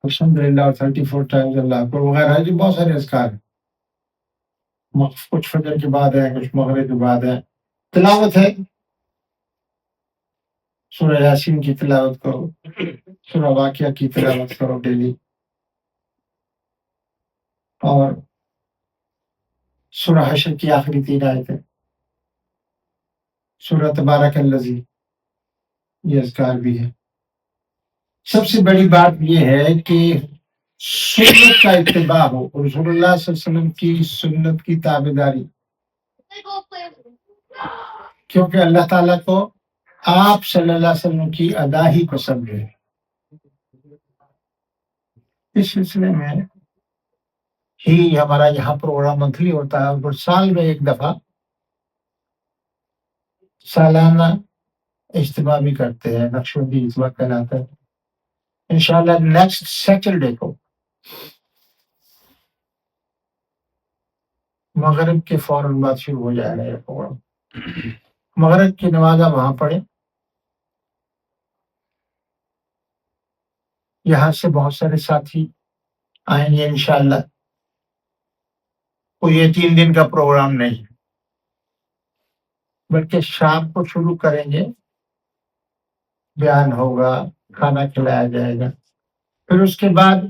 الحمدللہ، اور 34 ٹائمز اللہ اکبر وغیرہ. جو بہت سارے اذکار ہیں، کچھ فجر کے بعد ہے، کچھ مغرب کے بعد ہے. تلاوت ہے، سورہ یاسین کی تلاوت کرو، سورہ واقعہ کی تلاوت کرو ڈیلی، اور سورہ حشر کی آخری 3 آیتیں، سورہ تبارک الذی، یہ اذکار بھی ہے. سب سے بڑی بات یہ ہے کہ سنت کا اتباع ہو، رسول اللہ صلی اللہ علیہ وسلم کی سنت کی تابعداری. کیونکہ اللہ تعالیٰ کو آپ صلی اللہ علیہ وسلم کی ادا ہی پسند ہے. اس سلسلے میں ہی ہمارا یہاں پروگرام منتھلی ہوتا ہے اور سال میں ایک دفعہ سالانہ اجتماع بھی کرتے ہیں. نقشبندی اجتماع کہلاتا ہے. انشاءاللہ نیکسٹ سیٹرڈے کو مغرب کے فوراً بعد شروع ہو جائے گا یہ پروگرام. مغرب کی نماز آپ وہاں پڑھیں. یہاں سے بہت سارے ساتھی آئیں گے انشاءاللہ. کوئی یہ 3 دن کا پروگرام نہیں بلکہ شام کو شروع کریں گے. بیان ہوگا, کھانا کھلایا جائے گا. پھر اس کے بعد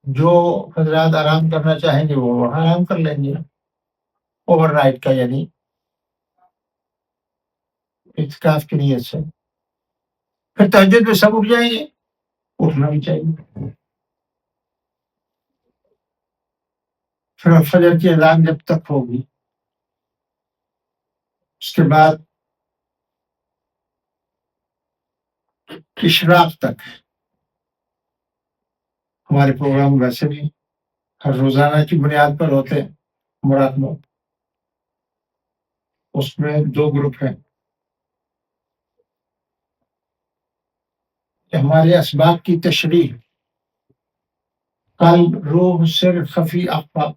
جو حضرات آرام کرنا چاہیں گے وہ آرام کر لیں گے اوور نائٹ کا, یعنی اعتکاف کی نیت سے. پھر تہجد میں سب اٹھ جائیں گے, اٹھنا بھی چاہیے. پھر فجر کی اذان جب تک ہوگی اس کے بعد اشراق تک ہمارے پروگرام ویسے بھی ہر روزانہ کی بنیاد پر ہوتے ہیں. مراقبہ اس میں 2 گروپ ہیں. ہمارے اسباب کی تشریح, قلب, روح, سر, خفی, اخفا,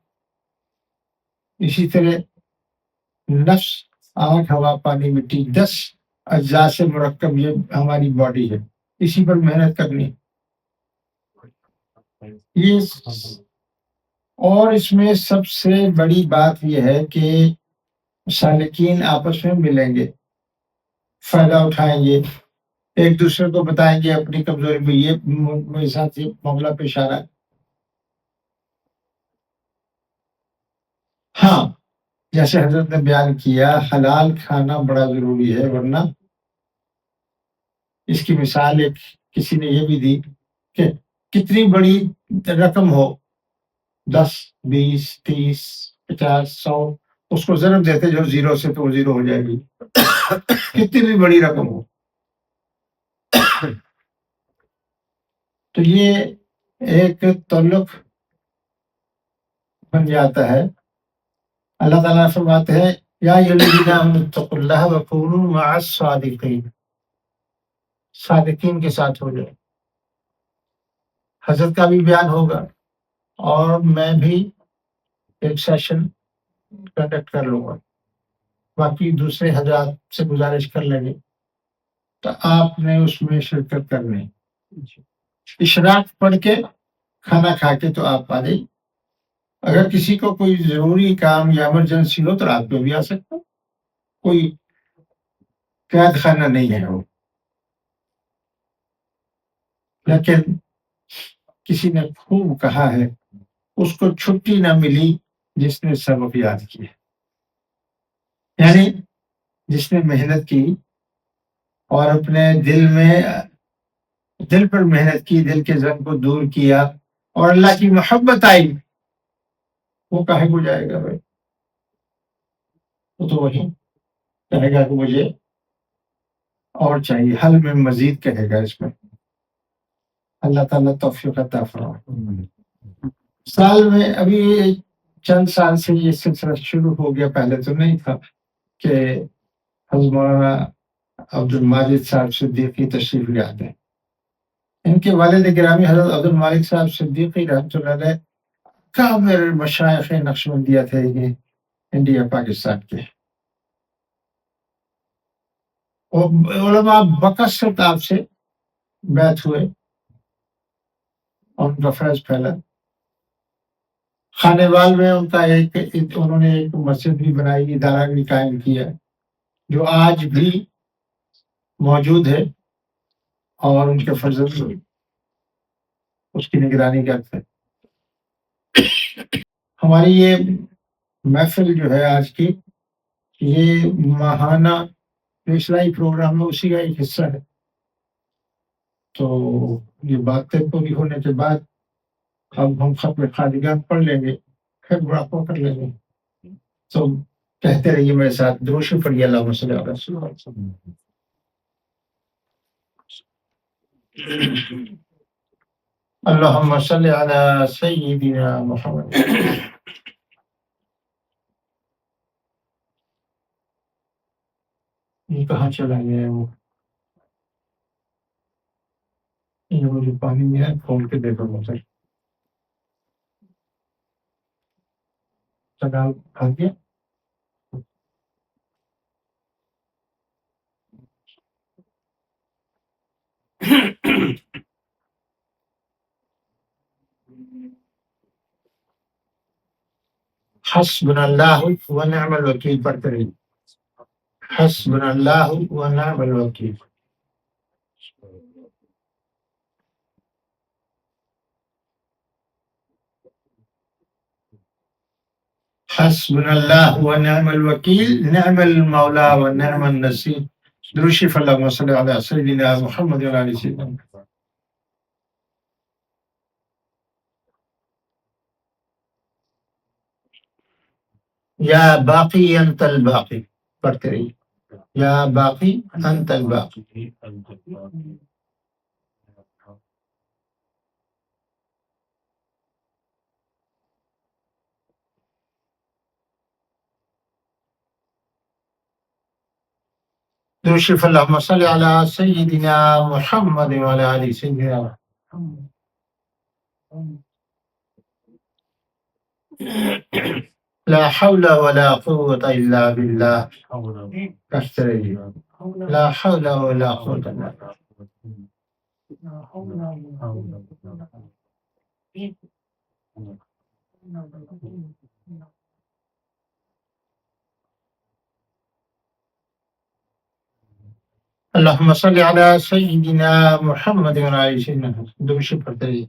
اسی طرح نفس, آنکھ, ہوا, پانی, مٹی, 10 اجزاء سے مرکب یہ ہماری باڈی ہے. اسی پر محنت کرنی. یہ اور اس میں سب سے بڑی بات یہ ہے کہ سالکین آپس میں ملیں گے, فائدہ اٹھائیں گے, ایک دوسرے کو بتائیں گے اپنی کمزوری میں یہ میرے ساتھ یہ معاملہ پیش آ رہا ہے. ہاں, جیسے حضرت نے بیان کیا حلال کھانا بڑا ضروری ہے, ورنہ اس کی مثال ایک کسی نے یہ بھی دی کہ کتنی بڑی رقم ہو, 10, 20, 30, 50, 100, اس کو ضرب دیتے جو 0 سے تو 0 ہو جائے گی. کتنی بھی بڑی رقم ہو. تو یہ ایک تعلق بن جاتا ہے. اللہ تعالیٰ فرماتے ہیں یا ایھا الذین آمنوا اتقوا اللہ وکونوا مع الصادقین, صادقین کے ساتھ ہو جائے. حضرت کا بھی بیان ہوگا اور میں بھی ایک سیشن کنڈکٹ کر لوں گا. باقی دوسرے حضرات سے گزارش کر لیں گے تو آپ نے اس میں شرکت کرنی. اشراق پڑھ کے کھانا کھا کے تو آپ آ جائیں. اگر کسی کو کوئی ضروری کام یا ایمرجنسی ہو تو رات میں بھی آ سکتا. کوئی قید خانہ نہیں ہے وہ. لیکن کسی نے خوب کہا ہے اس کو چھٹی نہ ملی جس نے سبق یاد کیا, یعنی جس نے محنت کی اور اپنے دل پر محنت کی, دل کے ضرر کو دور کیا اور اللہ کی محبت آئی, وہ کہے کو جائے گا بھائی. وہ تو وہی کہے گا کہ مجھے اور چاہیے, حل میں مزید کہے گا. اس میں اللہ تعالیٰ توفیق عطا فرمائے. سال میں ابھی چند سال سے یہ سلسلہ شروع ہو گیا, پہلے تو نہیں تھا, کہ حضرت مولانا عبد الماجد صاحب صدیقی تشریف لے آتے ہیں. ان کے والد گرامی حضرت عبد المالک صاحب صدیقی رحمۃ اللہ علیہ کامل مشائخ نقشبندیہ تھے یہ انڈیا پاکستان کے. اور علماء بکثرت آپ سے بیعت ہوئے اور ان کا فیض پھیلا. خانے وال میں ان کا انہوں نے ایک مسجد بھی بنائی, ادارہ بھی قائم کیا جو آج بھی موجود ہے, اور ان کے فرزند اس کی نگرانی کرتے ہیں. ہماری یہ محفل جو ہے آج کی, یہ ماہانہ جو اصلاحی پروگرام ہے اسی کا ایک حصہ ہے. تو یہ باتیں پوری ہونے کے بعد اب ہم ختم خالیگان پڑھ لیں گے, پھر مراقبہ کر لیں گے. تو کہتے رہیے میرے ساتھ، درود شریف پڑھیے، اللہم صلی علی رسول اللہ۔ اللہم صلی علی سیدنا محمد۔ یہ کہاں چلا گیا ہے وہ؟ یہ مجھے پانی میں ہے، کھول کے دیکھو مجھے۔ چلا کھا گیا؟ حسبنا اللہ و نعم الوکیل پڑھتے رہیے، حسبنا اللہ و نعم الوکیل۔ حسبنا اللہ و نعم الوکیل، نعم المولا و نعم النصیر۔ درود شریف اللہم صلی علی سیدنا محمد و علی سیدنا محمد۔ یا باقی انت الباقی پڑھتے رہیے، یا باقی انت الباقی۔ درود شریف اللہم صلی علی سیدنا محمد و علی سیدنا محمد۔ لا حول ولا قوة الا باللہ، کہتے رہیے، لا حول ولا قوة الا باللہ۔ اللہم صلی علی سیدنا محمد و علی سیدنا محمد۔ درود شریف پڑھتے رہیے۔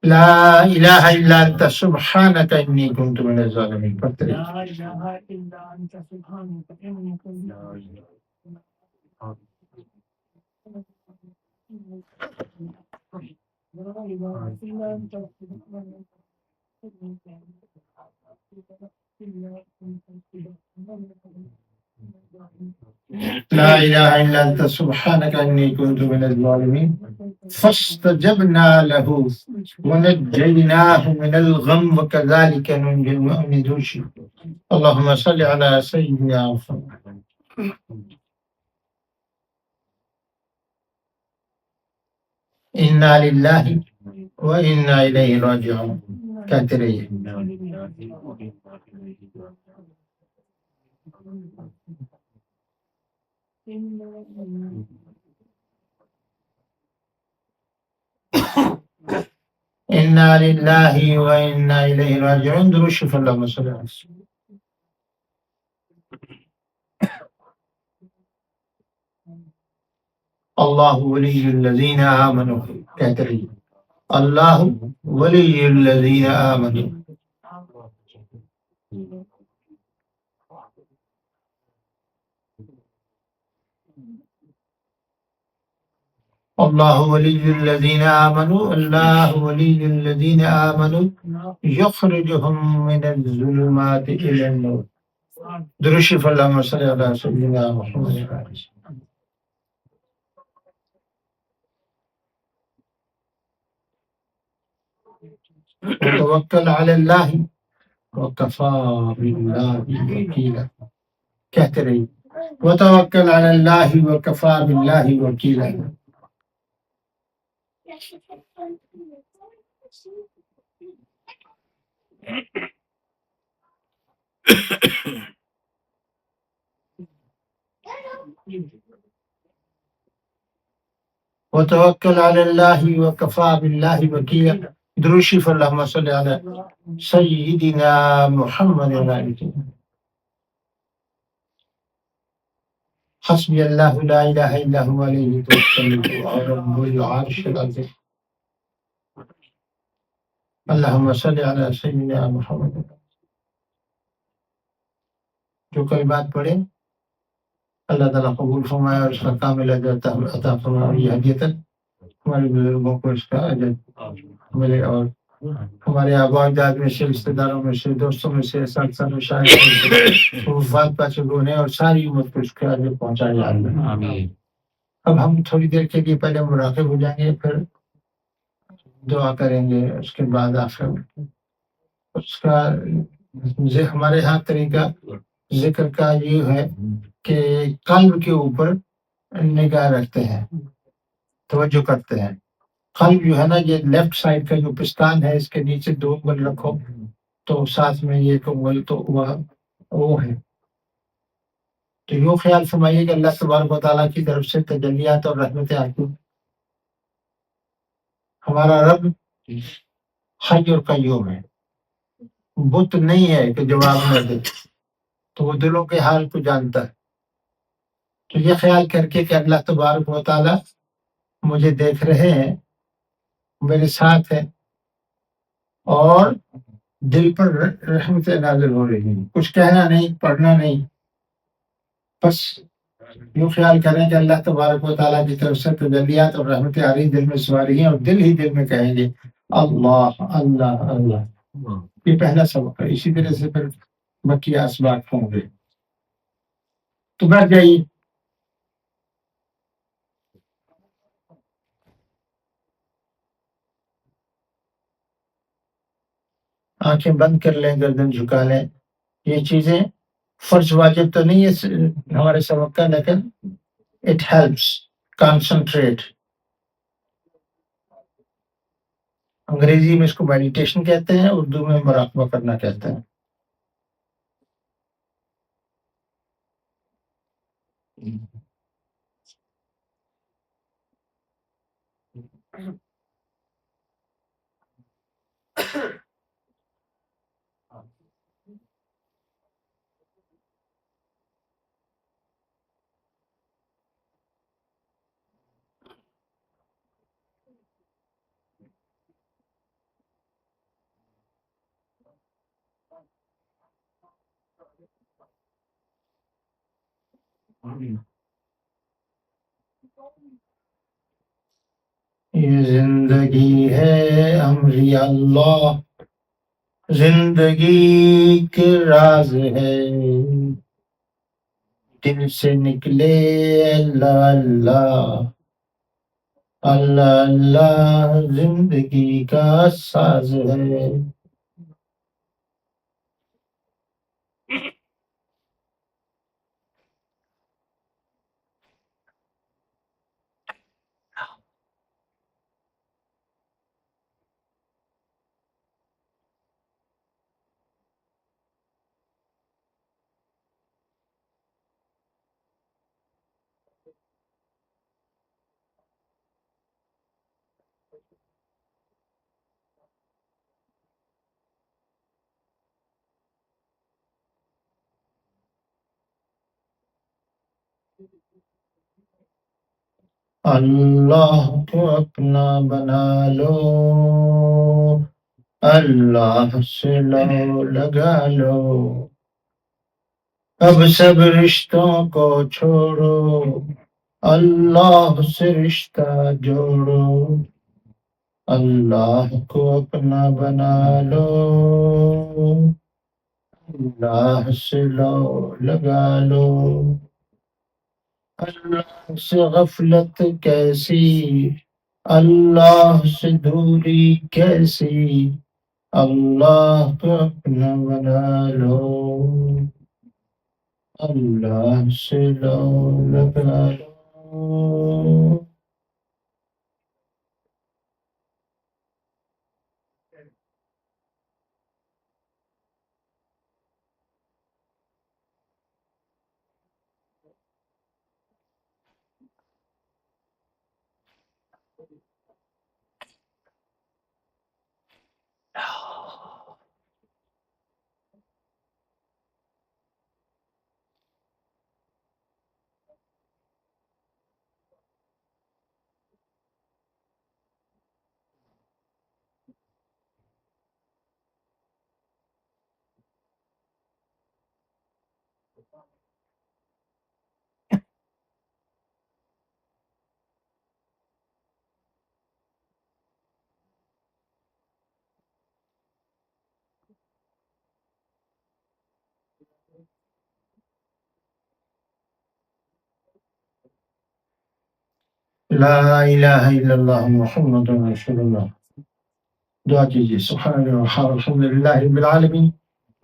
لا الہ الا انت سبحانک انی کنت من الظالمین پڑھتے رہیے۔ لا الہ الا انت سبحانک انی کنت من الظالمین فاستجبنا له ونجیناہ من الغم وکذلک ننجی المؤمنین۔ اللہم صل علی سیدنا محمد۔ انا للہ و انا الیہ راجعون، کہتے رہیے۔ انا للہ و انا الیہ راجعون۔ درود شریف اللہم صلی علی وسلم۔ اللہ ولی الذین آمنوا، کہتے رہیے، اللہ ولی الذین آمنوا۔ اللہ ولی الذین آمنوا، اللہ ولی الذین آمنوا یخرجهم من الظلمات الی النور۔ درود شریف اللہم صلی علی سیدنا محمد۔ وتوکل علی اللہ وکفی باللہ وکیلا، کہتے رہیے، وتوکل علی اللہ وکفی باللہ وکیلا۔ وتوکل علی اللہ وکفی باللہ وکیلا۔ درود شریف اللہم صلی علی سیدنا محمد و علی سیدنا۔ حسبی اللہ لا الہ الا هو علیہ توکلت وهو رب العرش العظیم۔ اللہم صلی علی سیدنا محمد۔ جو کلمات پڑھیں اللہ تعالیٰ قبول فرمائے اور اس کا کامل اجر عطا فرمائے، یہ ہدیتاً ہمارے بزرگوں کو اس کا اجر ملے اور ہمارے آبا اجداد میں سے، رشتے داروں میں سے، دوستوں میں سے، اساتذہ مشائخ میں سے وفات پا چکے ہیں، اور ساری امت کو اس کے آگے پہنچا جا رہا ہے۔ اب ہم تھوڑی دیر کے لیے پہلے مراقب ہو جائیں گے، پھر دعا کریں گے، اس کے بعد آخر اس کا ہمارے ہاں طریقہ ذکر کا یہ ہے کہ قلب کے اوپر نگاہ رکھتے ہیں، توجہ کرتے ہیں۔ قلب جو ہے نا، یہ لیفٹ سائڈ کا جو پستان ہے، اس کے نیچے 2 انگل رکھو تو ساتھ میں یہ انگل تو وہ ہے۔ تو یوں خیال فرمائیے کہ اللہ تبارک و تعالیٰ کی طرف سے تجلیات اور رحمتیں آتی ہیں۔ ہمارا رب حی اور قیوم ہے، بت نہیں ہے کہ جواب نہ دے، تو وہ دلوں کے حال کو جانتا ہے۔ تو یہ خیال کر کے کہ اللہ تبارک و تعالیٰ مجھے دیکھ رہے ہیں، میرے ساتھ ہے، اور دل پر رحمتیں نازل ہو رہی ہیں، کچھ کہنا نہیں، پڑھنا نہیں، بس یوں خیال کریں کہ اللہ تبارک و تعالیٰ کی طرف سے تجلیات اور رحمتیں آ رہی دل میں سواری ہیں، اور دل ہی دل میں کہیں گے اللہ اللہ اللہ۔ یہ پہلا سبق ہے، اسی طرح سے پھر بقیہ اسباق ہوں گے۔ تو بیٹھ جائیے، آنکھیں بند کر لیں، گردن جھکا لیں۔ یہ چیزیں فرض واجب تو نہیں ہے ہمارے سبق کا، لیکن اٹ ہیلپس کانسنٹریٹ۔ انگریزی میں اس کو میڈیٹیشن کہتے ہیں، اردو میں مراقبہ کرنا کہتے ہیں۔ یہ زندگی ہے امر اللہ، زندگی کے راز ہے، دل سے نکلے اللہ اللہ، اللہ اللہ زندگی کا ساز ہے۔ اللہ کو اپنا بنا لو، اللہ سے لو لگا لو، اب سب رشتوں کو چھوڑو، اللہ سے رشتہ جوڑو، اللہ کو اپنا بنا لو، اللہ سے لو لگا لو۔ اللہ سے غفلت کیسی، اللہ سے دوری کیسی، اللہ کو اپنا بنا لو، اللہ سے لو لگا لو۔ لا الہ الا اللہ محمد رسول اللہ. دعا کیجیے. سبحان اللہ الحمد للہ رب العالمین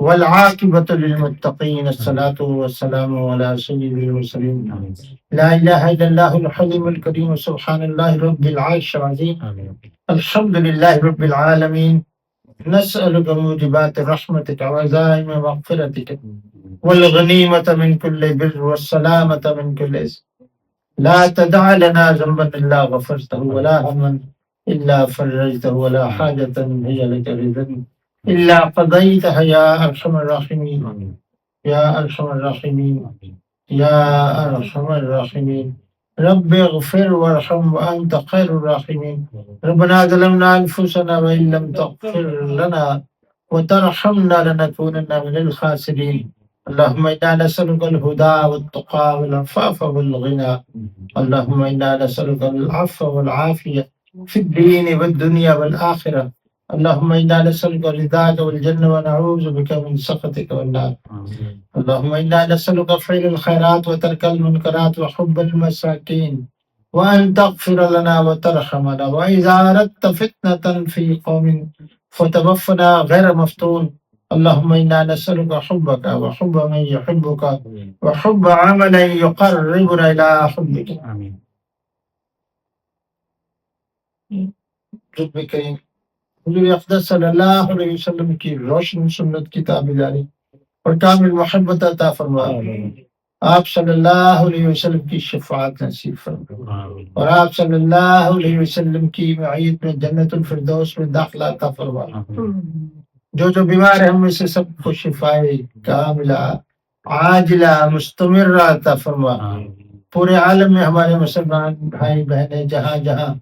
والعاقبۃ للمتقین الصلاۃ والسلام علی سید المرسلین لا الہ الا اللہ الحلیم الکریم سبحان اللہ رب العرش العظیم الحمد للہ رب العالمین نسألك موجبات رحمتك وعزائم مغفرتك والغنیمة من كل بر والسلامة من كل اسم. لا تدع لنا ذنبا الا غفرته ولا هما الا فرجته ولا حاجة هي لك رضا الا قضيتها يا ارحم الراحمين يا ارحم الراحمين يا ارحم الراحمين. رب اغفر وارحم وانت خير الراحمين. ربنا ظلمنا انفسنا وان لم تغفر لنا وترحمنا لنكونن من الخاسرين. اللهم انا نسألك الهدى والتقى والعفاف والغنى. اللهم انا نسألك العفو والعافية في الدين والدنيا والآخرة. اللهم انا نسألك رضاك والجنة ونعوذ بك من سخطك والنار. اللهم انا نسألك فعل الخيرات وترك المنكرات وحب المساكين وأن تغفر لنا وترحمنا وإذا أردت فتنة في قوم فتوفنا غير مفتون. اللهم إنا نسألك حبك وحب من يحبك وحب عمل يقربنا إلى حبك. رب کریم حضور اقدس صلی اللہ علیہ وسلم کی روشن سنت کی تابعداری اور کامل محبت عطا فرما. آپ صلی اللہ علیہ وسلم کی شفاعت نصیب فرما اور آپ صلی اللہ علیہ وسلم کی معیت میں جنت الفردوس میں داخلہ عطا فرما. جو بیمار ہیں ہم میں سے سب کو شفائے کاملہ عاجلہ مستمرہ عطا فرما. پورے عالم میں ہمارے مسلمان بھائی بہنیں جہاں جہاں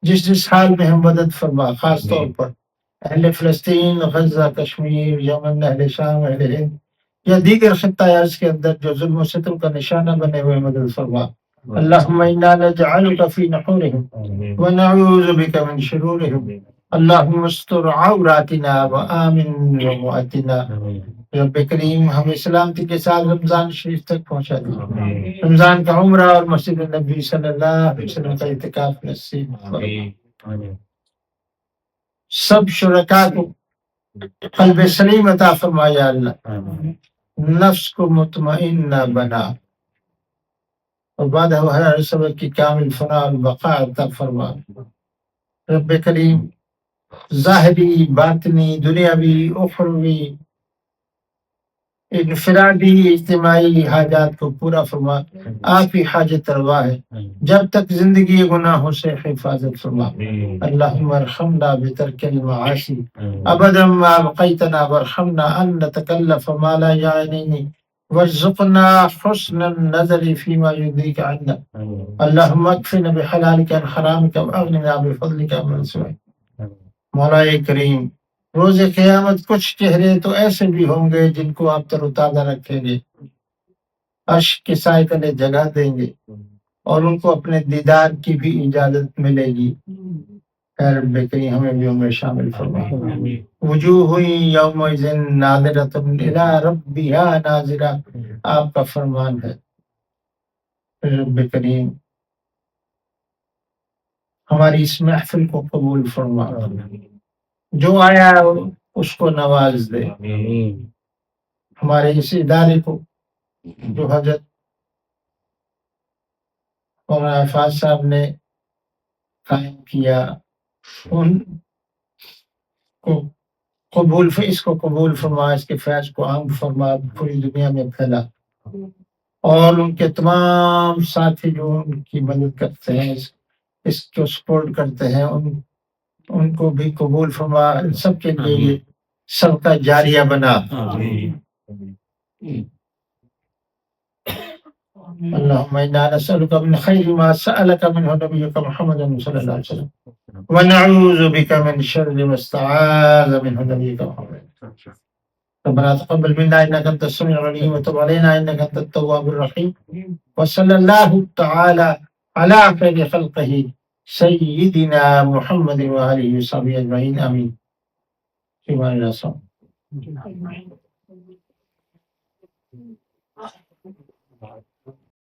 جس حال میں ہم مدد فرما. خاص طور پر اہل فلسطین، غزہ، کشمیر، یمن، اہل شام، اہل ہند یا دیگر خطہ ارض کے اندر جو ظلم و ستم کا نشانہ بنے ہوئے مدد فرما. اللہم انا نجعلک فی نحورہم ونعوذ بک من شرورہم. اللہم استر عوراتنا وآمن روعاتنا. رب کریم ہمیں سلامتی کے ساتھ رمضان شریف تک پہنچا دیں. رمضان کا عمرہ اور مسجد نبی صلی اللہ علیہ وسلم کا اعتکاف نصیب فرما. سب شرکاء کو قلب سلیم عطا فرما یا اللہ. نفس کو مطمئنہ بنا اور بعد ہر صبر کی کامل فنا اور بقا عطا فرما. رب کریم ظاہری باطنی دنیاوی اخروی انفرادی اجتماعی حاجات کو پورا فرما. آپ ہی حاجت روا ہے. جب تک زندگی گناہوں سے حفاظت فرما. اللہم ارحمنا بترک المعاصی ابدا ما بقیتنا وارحمنا ان نتکلف ما لا یعنینا وارزقنا حسن النظر فيما يرضيك عنا. اللہم اکفنا بحلالک عن حرامک واغننا بفضلک عمن سواک. مولا کریم روز قیامت کچھ چہرے تو ایسے بھی ہوں گے جن کو آپ تر و تازہ رکھیں گے، عرش کے سائے تلے جگہ دیں گے اور ان کو اپنے دیدار کی بھی اجازت ملے گی. اے رب کریم ہمیں بھی ان میں شامل فرما. وجوہ یومئذ ناظرۃ الی ربها ناظرہ، آپ کا فرمان ہے. رب کریم ہماری اس محفل کو قبول فرما. جو آیا اس کو نواز دے. ہمارے اس ادارے کو جو حضرت مولانا عفاظ صاحب نے قائم کیا ان کو قبول اس کو قبول فرما. اس کے فیض کو عام فرما، پوری دنیا میں پھیلا. اور ان کے تمام ساتھی جو ان کی مدد کرتے ہیں، اس کو سپورٹ کرتے ہیں، ان کو بھی قبول فرما. سب کے لیے صدقہ جاریہ بنا. اللہم انا نسألک من خیر ما سألک منہ نبیک محمد صلی اللہ علیہ وسلم ونعوذ بک من شر ما استعاذ منہ نبیک محمد. ربنا تقبل منا انک انت السمیع العلیم وتب علینا انک انت التواب الرحیم. وصلی اللہ تعالی علی خیر خلقہ سیدنا محمد وآلہ وصحبہ اجمعین. آمین.